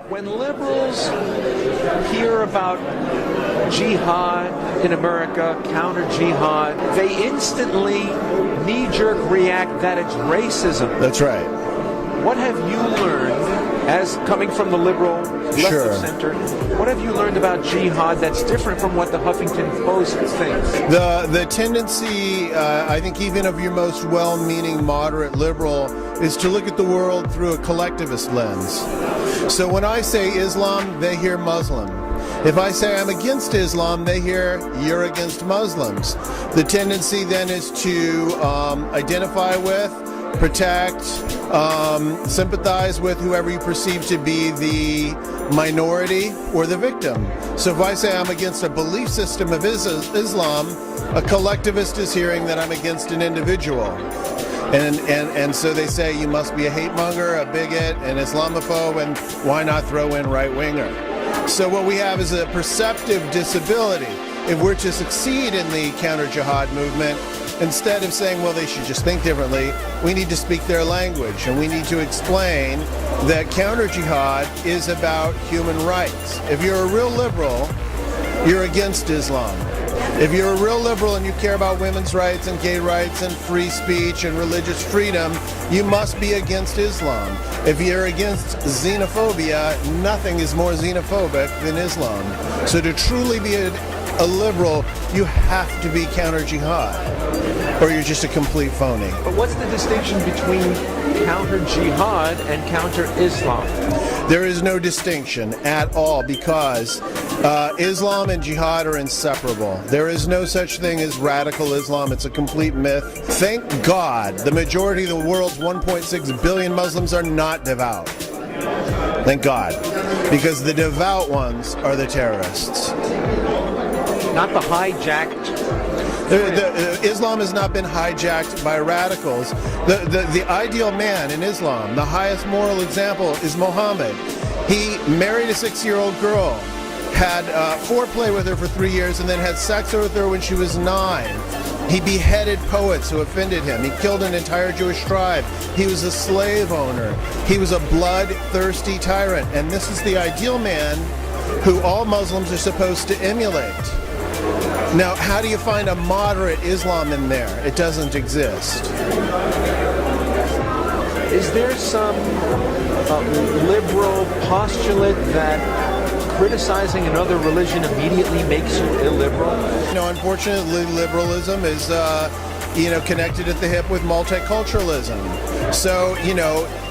When liberals hear about jihad in America, counter-jihad, they instantly knee-jerk react that it's racism. That's right. What have you learned, as coming from the liberal left Sure. of center, what have you learned about jihad that's different from what the Huffington Post thinks? The tendency, I think even of your most well-meaning moderate liberal, is to look at the world through a collectivist lens. So when I say Islam, they hear Muslim. If I say I'm against Islam, they hear you're against Muslims. The tendency then is to identify with, protect, sympathize with whoever you perceive to be the minority or the victim. So if I say I'm against a belief system of Islam, a collectivist is hearing that I'm against an individual. And so they say you must be a hate monger, a bigot, an Islamophobe, and why not throw in right-winger? So what we have is a perceptive disability. If we're to succeed in the counter-jihad movement, instead of saying, well, they should just think differently, we need to speak their language, and we need to explain that counter-jihad is about human rights. If you're a real liberal, you're against Islam. If you're a real liberal and you care about women's rights and gay rights and free speech and religious freedom, you must be against Islam. If you're against xenophobia, nothing is more xenophobic than Islam. So to truly be a liberal, you have to be counter-jihad, or you're just a complete phony. But what's the distinction between counter-jihad and counter-Islam? There is no distinction at all, because Islam and jihad are inseparable. There is no such thing as radical Islam. It's a complete myth. Thank God the majority of the world's 1.6 billion Muslims are not devout. Thank God. Because the devout ones are the terrorists. Not the hijacked. Islam has not been hijacked by radicals. The ideal man in Islam, the highest moral example, is Mohammed. He married a 6-year-old girl, had foreplay with her for 3 years, and then had sex with her when she was 9. He beheaded poets who offended him. He killed an entire Jewish tribe. He was a slave owner. He was a bloodthirsty tyrant. And this is the ideal man who all Muslims are supposed to emulate. Now, how do you find a moderate Islam in there? It doesn't exist. Is there some liberal postulate that criticizing another religion immediately makes you illiberal? Unfortunately, liberalism is, connected at the hip with multiculturalism. So,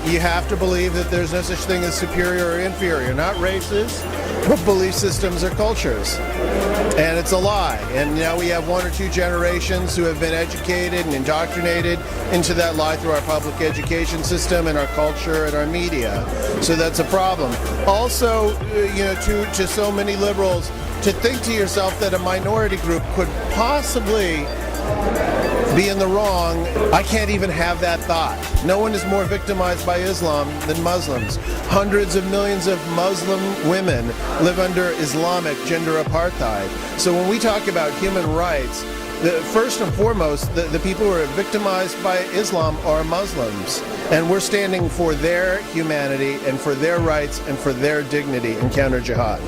you have to believe that there's no such thing as superior or inferior, not races, but belief systems or cultures. And it's a lie. And now we have 1 or 2 generations who have been educated and indoctrinated into that lie through our public education system and our culture and our media. So that's a problem. Also, to so many liberals, to think to yourself that a minority group could possibly be in the wrong, I can't even have that thought. No one is more victimized by Islam than Muslims. Hundreds of millions of Muslim women live under Islamic gender apartheid. So when we talk about human rights, first and foremost, the people who are victimized by Islam are Muslims. And we're standing for their humanity and for their rights and for their dignity in counter-jihad.